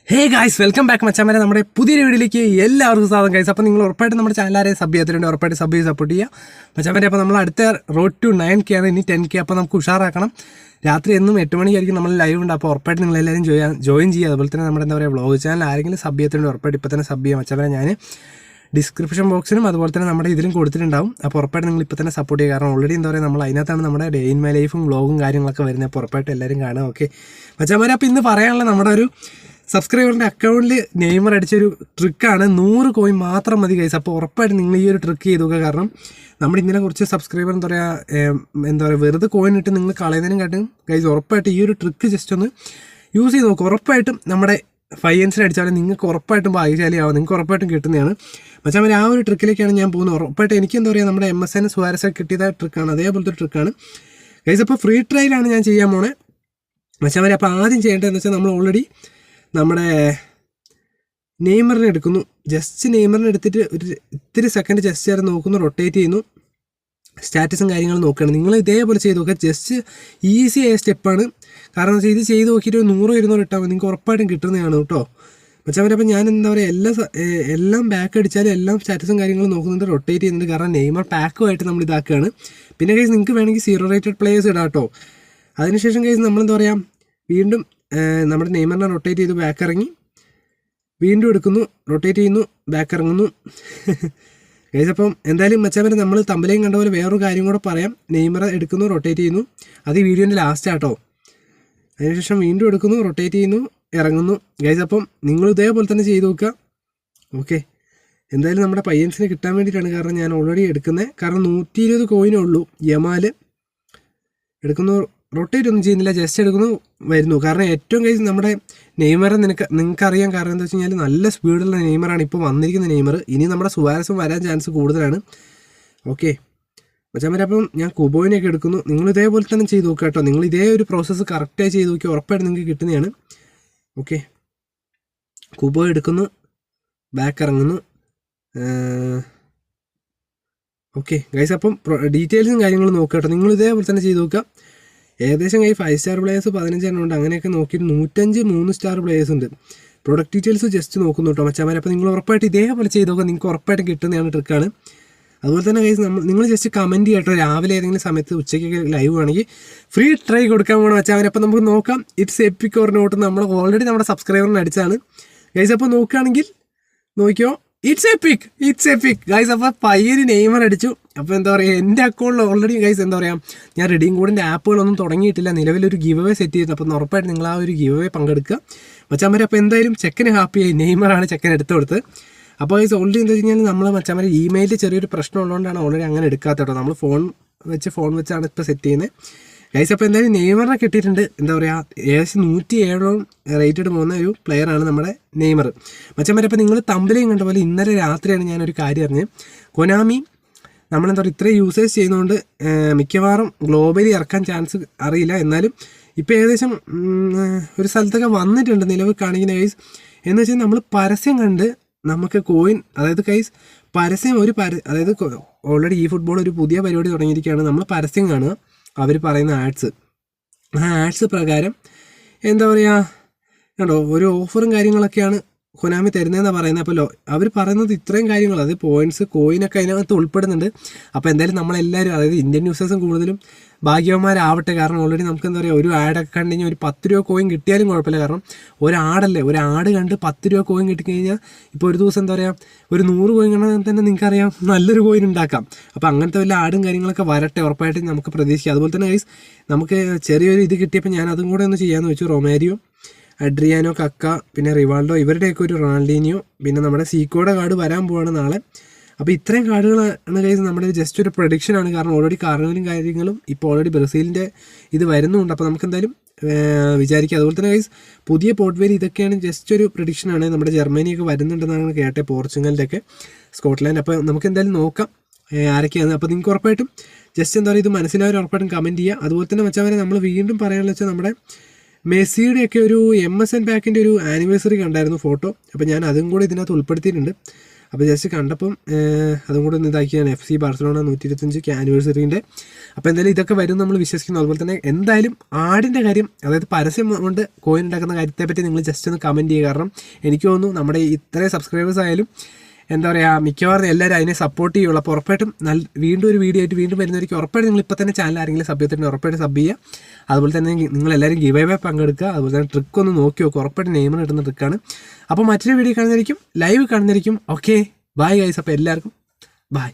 Hey guys, welcome back മച്ചാമാരെ. നമ്മുടെ പുതിയൊരു വീഡിയോയിലേക്ക് എല്ലാവർക്കും സ്വാഗതം ഗൈസ്. അപ്പോൾ നിങ്ങൾ ഉറപ്പായിട്ട് നമ്മുടെ ചാനലാരെ സബ് ചെയ്യാത്തിട്ടുണ്ട്, ഉറപ്പായിട്ട് സബ് ചെയ്ത് സപ്പോർട്ട് ചെയ്യുക മച്ചാമാരെ. അപ്പോൾ നമ്മൾ അടുത്ത റോഡ് ടു 9K ആണ്, ഇനി 10K. അപ്പോൾ നമുക്ക് ഉഷാറാക്കണം. രാത്രി എന്നും 8 മണിക്കായിരിക്കും നമ്മൾ ലൈവ് ഉണ്ട്. അപ്പോൾ ഉറപ്പായിട്ട് നിങ്ങളെല്ലാവരും ജോയിൻ ചെയ്യുക. അതുപോലെ തന്നെ നമ്മുടെ എന്താ പറയുക വ്ളോഗ് ചാനൽ ആരെങ്കിലും സബ് ചെയ്തിട്ടുണ്ട്, ഉറപ്പായിട്ട് ഇപ്പോൾ തന്നെ സബ് ചെയ്യുക മച്ചാമാരെ. ഞാൻ ഡിസ്ക്രിപ്ഷൻ ബോക്സിനും അതുപോലെ തന്നെ നമ്മുടെ ഇതിലും കൊടുത്തിട്ടുണ്ടാവും. അപ്പോൾ ഉറപ്പായിട്ട് നിങ്ങൾ ഇപ്പോൾ തന്നെ സപ്പോർട്ട് ചെയ്യുക. കാരണം ഓൾറെഡി എന്താ പറയുക നമ്മൾ അതിനകത്താണ് നമ്മുടെ ഡേ ഇൻ മൈ ലൈഫും വ്ളോഗും കാര്യങ്ങളൊക്കെ വരുന്നത്. അപ്പോൾ ഉറപ്പായിട്ട് എല്ലാവരും കാണുക. ഓക്കെ മച്ചാമാരെ, അപ്പോൾ ഇന്ന് പറയാനുള്ള നമ്മുടെ ഒരു സബ്സ്ക്രൈബറിൻ്റെ അക്കൗണ്ടിൽ നെയ്മർ അടിച്ചൊരു ട്രിക്കാണ്. 100 കോയിൻ മാത്രം മതി ഗൈസ്. അപ്പോൾ ഉറപ്പായിട്ട് നിങ്ങൾ ഈ ഒരു ട്രിക്ക് ചെയ്തു നോക്കുക. കാരണം നമ്മുടെ ഇന്നലെ കുറച്ച് സബ്സ്ക്രൈബർ എന്താ പറയുക വെറുതെ കോയിൻ ഇട്ട് നിങ്ങൾ കളയുന്നതിനും കാട്ടും ഗൈസ്. ഉറപ്പായിട്ട് ഈ ഒരു ട്രിക്ക് ജസ്റ്റ് ഒന്ന് യൂസ് ചെയ്ത് നോക്കുക. ഉറപ്പായിട്ടും നമ്മുടെ 5 അടിച്ചാലും നിങ്ങൾക്ക് ഉറപ്പായിട്ടും ഭാഗ്യശാലിയാവും, നിങ്ങൾക്ക് ഉറപ്പായിട്ടും കിട്ടുന്നതാണ് മച്ചാമാർ. ആ ഒരു ട്രിക്കിലേക്കാണ് ഞാൻ പോകുന്നത്. ഉറപ്പായിട്ട് എനിക്ക് എന്താ പറയുക നമ്മുടെ MSN സുവാരസ് കിട്ടിയതായ ട്രിക്കാണ്, അതേപോലത്തെ ഒരു ട്രിക്കാണ് ഗൈസ്. അപ്പോൾ ഫ്രീ ട്രയലാണ് ഞാൻ ചെയ്യാൻ പോണേ മച്ചാമാർ. അപ്പോൾ ആദ്യം ചെയ്യേണ്ടതെന്ന് വെച്ചാൽ നമ്മൾ ഓൾറെഡി നമ്മുടെ നെയ്മറിനെ എടുക്കുന്നു. ജസ്റ്റ് നെയ്മറിനെ എടുത്തിട്ട് ഒരു ഇത്തിരി സെക്കൻഡ് ജസ്റ്റ് ചേർന്ന് നോക്കുന്നു, റൊട്ടേറ്റ് ചെയ്യുന്നു, സ്റ്റാറ്റസും കാര്യങ്ങളും നോക്കുകയാണ്. നിങ്ങൾ ഇതേപോലെ ചെയ്ത് നോക്കുക. ജസ്റ്റ് ഈസി ആയ സ്റ്റെപ്പാണ്. കാരണം ഇത് ചെയ്ത് നോക്കിയിട്ട് 100-200 ഇട്ടാൽ മതി, നിങ്ങൾക്ക് ഉറപ്പായിട്ടും കിട്ടുന്നതാണ് കേട്ടോ മച്ചാമാർ. അപ്പോൾ ഞാൻ എന്താ പറയുക എല്ലാം ബാക്ക് അടിച്ചാലും എല്ലാം സ്റ്റാറ്റസും കാര്യങ്ങളും നോക്കുന്നുണ്ട്, റൊട്ടേറ്റ് ചെയ്യുന്നുണ്ട്. കാരണം നെയ്മർ പാക്കുമായിട്ട് നമ്മൾ ഇതാക്കുകയാണ്. പിന്നെ കേസ് നിങ്ങൾക്ക് വേണമെങ്കിൽ 0 റേറ്റഡ് പ്ലേയേഴ്സ് ഇടാം കേട്ടോ. അതിനുശേഷം കേസ് നമ്മളെന്താ പറയുക വീണ്ടും നമ്മുടെ നെയ്മറിനെ റൊട്ടേറ്റ് ചെയ്ത് ബാക്ക് ഇറങ്ങി വീണ്ടും എടുക്കുന്നു, റൊട്ടേറ്റ് ചെയ്യുന്നു, ബാക്ക് ഇറങ്ങുന്നു ഗൈസ്. അപ്പം എന്തായാലും മച്ചാമാരെ നമ്മൾ തമ്പലയും കണ്ട പോലെ വേറൊരു കാര്യം കൂടെ പറയാം. നെയ്മർ എടുക്കുന്നു, റൊട്ടേറ്റ് ചെയ്യുന്നു, അത് ഈ വീഡിയോൻ്റെ ലാസ്റ്റ് ആട്ടോ. അതിനുശേഷം വീണ്ടും എടുക്കുന്നു, റൊട്ടേറ്റ് ചെയ്യുന്നു, ഇറങ്ങുന്നു ഗൈസ്. അപ്പം നിങ്ങൾ ഇതേപോലെ തന്നെ ചെയ്ത് നോക്കുക. ഓക്കെ എന്തായാലും നമ്മുടെ പയ്യൻസിന് കിട്ടാൻ വേണ്ടിയിട്ടാണ്. കാരണം ഞാൻ ഓൾറെഡി എടുക്കുന്നത്. കാരണം 120 കോയിനേ ഉള്ളൂ. യമാൽ എടുക്കുന്നു, റൊട്ടേറ്റ് ഒന്നും ചെയ്യുന്നില്ല, ജസ്റ്റ് എടുക്കുന്നു, വരുന്നു. കാരണം ഏറ്റവും കേസ് നമ്മുടെ നെയ്മറെ നിങ്ങൾക്കറിയാം. കാരണം എന്താ വെച്ച് കഴിഞ്ഞാൽ നല്ല സ്പീഡുള്ള നെയ്മറാണ് ഇപ്പോൾ വന്നിരിക്കുന്ന നെയ്മർ. ഇനി നമ്മുടെ സുവാരസും വരാൻ ചാൻസ് കൂടുതലാണ്. ഓക്കെ മച്ചാമാരെ, അപ്പം ഞാൻ കുബോയിനെയൊക്കെ എടുക്കുന്നു. നിങ്ങൾ ഇതേപോലെ തന്നെ ചെയ്ത് നോക്കുക കേട്ടോ. നിങ്ങൾ ഇതേ ഒരു പ്രോസസ്സ് കറക്റ്റായി ചെയ്ത് നോക്കി, ഉറപ്പായിട്ട് നിങ്ങൾക്ക് കിട്ടുന്നതാണ്. ഓക്കെ കുബോ എടുക്കുന്നു, ബാക്ക് ഇറങ്ങുന്നു. ഓക്കെ ഗൈസ്, അപ്പം ഡീറ്റെയിൽസും കാര്യങ്ങളും നോക്കുക കേട്ടോ. നിങ്ങൾ ഇതേപോലെ തന്നെ ചെയ്ത് നോക്കുക. ഏകദേശം 5 സ്റ്റാർ പ്ലേയേഴ്സ് 15 എണ്ണം ഉണ്ട്. അങ്ങനെയൊക്കെ നോക്കിയിട്ട് 105 3 സ്റ്റാർ പ്ലേയേഴ്സ് ഉണ്ട്. പ്രൊഡക്റ്റ് ഡീറ്റെയിൽസ് ജസ്റ്റ് നോക്കുന്നു കേട്ടോ മച്ചാമാരെ. അപ്പോൾ നിങ്ങൾ ഉറപ്പായിട്ട് ഇതേപോലെ ചെയ്ത് നോക്കുക, നിങ്ങൾക്ക് ഉറപ്പായിട്ട് കിട്ടുന്നതാണ് ട്രിക്കാണ്. അതുപോലെ തന്നെ ഗൈസ് നിങ്ങൾ ജസ്റ്റ് കമൻറ്റ് ചെയ്യട്ടോ. രാവിലെ ഏതെങ്കിലും സമയത്ത് ഉച്ചയ്ക്കൊക്കെ ലൈവ് ആണെങ്കിൽ ഫ്രീ ട്രൈ കൊടുക്കാൻ പോകണം മച്ചാമാരെ. അപ്പോൾ നമുക്ക് നോക്കാം. ഇറ്റ്സ് എപ്പിക് ഓർ നോട്ട് നമ്മൾ ഓൾറെഡി നമ്മുടെ സബ്സ്ക്രൈബറിന് അടിച്ചാണ് ഗൈസ്. അപ്പോൾ നോക്കുകയാണെങ്കിൽ നോക്കിയോ, ഇറ്റ്സ് എപ്പിക് ഗൈസ്. അപ്പോൾ പയ്യന് നെയ്മർ അടിച്ചു. അപ്പോൾ എന്താ പറയുക എൻ്റെ അക്കൗണ്ടിൽ ഓൾറെഡി ഗൈസ് എന്താ പറയുക ഞാൻ റെഡീം കോഡിൻ്റെ ആപ്പുകളൊന്നും തുടങ്ങിയിട്ടില്ല. നിലവിലൊരു ഗിവ് അവേ സെറ്റ് ചെയ്തു. അപ്പോൾ ഉറപ്പായിട്ട് നിങ്ങൾ ആ ഒരു ഗിവ് അവേ പങ്കെടുക്കുക മച്ചാമാരെ. അപ്പോൾ എന്തായാലും ചെക്കന് ഹാപ്പിയായി. നെയ്മറാണ് ചെക്കൻ എടുത്തു കൊടുത്തത്. അപ്പോൾ ഗൈസ് ഓൾറെഡി എന്താ വെച്ച് കഴിഞ്ഞാൽ നമ്മൾ മച്ചാമാരെ ഇമെയിലിൽ ചെറിയൊരു പ്രശ്നം ഉള്ളതുകൊണ്ടാണ് ഓൾറെഡി അങ്ങനെ എടുക്കാത്ത കേട്ടോ. നമ്മൾ ഫോൺ വെച്ചാണ് ഇപ്പോൾ സെറ്റ് ചെയ്യുന്നത് ഗൈസ്. അപ്പോൾ എന്തായാലും നെയ്മറിനെ കിട്ടിയിട്ടുണ്ട്. എന്താ പറയുക ഏകദേശം 107 റേറ്റഡ് പോകുന്ന ഒരു പ്ലെയറാണ് നമ്മുടെ നെയ്മർ മച്ചാമാരെ. അപ്പോൾ നിങ്ങൾ തമ്പിലേയും കണ്ട പോലെ ഇന്നലെ രാത്രിയാണ് ഞാനൊരു കാര്യം അറിഞ്ഞത്. കൊനാമി നമ്മളെന്താ പറയുക ഇത്രയും യൂസേജ് ചെയ്യുന്നതുകൊണ്ട് മിക്കവാറും ഗ്ലോബലി ഇറക്കാൻ ചാൻസ് അറിയില്ല. എന്നാലും ഇപ്പോൾ ഏകദേശം ഒരു സ്ഥലത്തൊക്കെ വന്നിട്ടുണ്ട് നിലവിൽ കാണിക്കുന്ന ഗൈസ്. എന്ന് വെച്ചാൽ നമ്മൾ പരസ്യം കണ്ട് നമുക്ക് കോയിൻ, അതായത് ഗൈസ് പരസ്യം അതായത് ഓൾറെഡി ഈ ഫുട്ബോൾ ഒരു പുതിയ പരിപാടി തുടങ്ങിയിരിക്കുകയാണ്. നമ്മൾ പരസ്യം കാണുക, അവർ പറയുന്ന ആഡ്സ്, ആ ആഡ്സ് പ്രകാരം എന്താ പറയുക കണ്ടോ ഒരു ഓഫറും കാര്യങ്ങളൊക്കെയാണ് കൊനാമി തരുന്നതെന്നാണ് പറയുന്നത്. അപ്പോൾ അവർ പറയുന്നത് ഇത്രയും കാര്യങ്ങൾ, അത് പോയിൻറ്റ്സ് കോയിനൊക്കെ അതിനകത്ത് ഉൾപ്പെടുന്നുണ്ട്. അപ്പോൾ എന്തായാലും നമ്മളെല്ലാവരും, അതായത് ഇന്ത്യൻ യൂസേഴ്സും കൂടുതലും ഭാഗ്യവന്മാരാവട്ടെ. കാരണം ഓൾറെഡി നമുക്ക് എന്താ പറയുക ഒരു ആഡൊക്കെ കണ്ടു കഴിഞ്ഞാൽ ഒരു 10 രൂപ കോയിൻ കിട്ടിയാലും കുഴപ്പമില്ല. കാരണം ഒരു ആഡ് കണ്ട് 10 രൂപ കോയിൻ കിട്ടിക്കഴിഞ്ഞാൽ ഇപ്പോൾ ഒരു ദിവസം എന്താ പറയുക ഒരു 100 കോയിൻ കണ്ടാൽ തന്നെ നിങ്ങൾക്കറിയാം നല്ലൊരു കോയിൻ ഉണ്ടാക്കാം. അപ്പോൾ അങ്ങനത്തെ വല്ല ആഡും കാര്യങ്ങളൊക്കെ വരട്ടെ, ഉറപ്പായിട്ട് നമുക്ക് പ്രതീക്ഷിക്കാം. അതുപോലെ തന്നെ ഗൈസ് നമുക്ക് ചെറിയൊരു ഇത് കിട്ടിയപ്പോൾ ഞാൻ അതും കൂടെ ഒന്ന് ചെയ്യാമെന്ന് വെച്ചു. റൊമാരിയോ, അഡ്രിയാനോ, കക്ക, പിന്നെ റിവാൾഡോ, ഇവരുടെയൊക്കെ ഒരു റൊണാൾഡീനിയോ, പിന്നെ നമ്മുടെ സീക്കോയുടെ കാർഡ് വരാൻ പോവാണ് നാളെ. അപ്പോൾ ഇത്രയും കാർഡുകളാണ് ഗൈസ് നമ്മുടെ ജസ്റ്റ് ഒരു പ്രൊഡിക്ഷനാണ്. കാരണം ഓൾറെഡി കാർണിവലും കാര്യങ്ങളും ഇപ്പോൾ ഓൾറെഡി ബ്രസീലിൻ്റെ ഇത് വരുന്നുണ്ട്. അപ്പോൾ നമുക്ക് എന്തായാലും വിചാരിക്കുക. അതുപോലെ തന്നെ ഗൈസ് പുതിയ പോർട്ട്വേരി ഇതൊക്കെയാണ് ജസ്റ്റ് ഒരു പ്രൊഡിക്ഷനാണ്. നമ്മുടെ ജർമ്മനിയൊക്കെ വരുന്നുണ്ടെന്നാണ് കേട്ടത്, പോർച്ചുഗലിൻ്റെ ഒക്കെ, സ്കോട്ട്ലാൻഡ്. അപ്പോൾ നമുക്ക് എന്തായാലും നോക്കാം ആരൊക്കെയാണ്. അപ്പോൾ നിങ്ങൾക്ക് ഉറപ്പായിട്ടും ജസ്റ്റ് എന്താ പറയുക ഇത് മനസ്സിലായാലും ഉറപ്പായിട്ടും കമൻറ്റ് ചെയ്യുക. അതുപോലെ തന്നെ മച്ചാമാരെ നമ്മൾ വീണ്ടും പറയാനുള്ള വെച്ചാൽ നമ്മുടെ മെസ്സിയുടെയൊക്കെ ഒരു MSN പാക്കിൻ്റെ ഒരു ആനിവേഴ്സറി കണ്ടായിരുന്നു ഫോട്ടോ. അപ്പോൾ ഞാൻ അതും കൂടി ഇതിനകത്ത് ഉൾപ്പെടുത്തിയിട്ടുണ്ട്. അപ്പോൾ ജസ്റ്റ് കണ്ടപ്പം അതും കൂടെ ഒന്ന് ഇതാക്കിയാണ് FC ബാർസലോണ 125 ആനിവേഴ്സറീൻ്റെ. അപ്പോൾ എന്തായാലും ഇതൊക്കെ വരും നമ്മൾ വിശ്വസിക്കുന്നു. അതുപോലെ തന്നെ എന്തായാലും ആഡിൻ്റെ കാര്യം, അതായത് പരസ്യം കൊണ്ട് കോയിൻ ഉണ്ടാക്കുന്ന കാര്യത്തെപ്പറ്റി നിങ്ങൾ ജസ്റ്റ് ഒന്ന് കമൻറ്റ് ചെയ്യുക. കാരണം എനിക്ക് തോന്നുന്നു നമ്മുടെ ഇത്രയും സബ്സ്ക്രൈബേഴ്സ് ആയാലും എന്താ പറയുക, മിക്കവാറും എല്ലാവരും അതിനെ സപ്പോർട്ട് ചെയ്യുള്ളൂ. അപ്പോൾ ഉറപ്പായിട്ടും വീണ്ടും ഒരു വീഡിയോ ആയിട്ട് വീണ്ടും വരുന്നവർക്ക് ഉറപ്പായിട്ടും നിങ്ങൾ ഇപ്പോൾ തന്നെ ചാനൽ ആരെങ്കിലും സബ് ചെയ്തിട്ട് ഉറപ്പായിട്ട് സബ് ചെയ്യുക. അതുപോലെ തന്നെ നിങ്ങളെല്ലാവരും ഗിവ് അവേ പങ്കെടുക്കുക. അതുപോലെ തന്നെ ട്രിക്ക് ഒന്ന് നോക്കി നോക്കുക, ഉറപ്പായിട്ട് നെയിമിന് കിട്ടുന്ന ട്രിക്കാണ്. അപ്പോൾ മറ്റൊരു വീഡിയോ കാണുന്നതായിരിക്കും, ലൈവ് കാണുന്നതായിരിക്കും. Okay, bye guys. അപ്പോൾ എല്ലാവർക്കും ബൈ.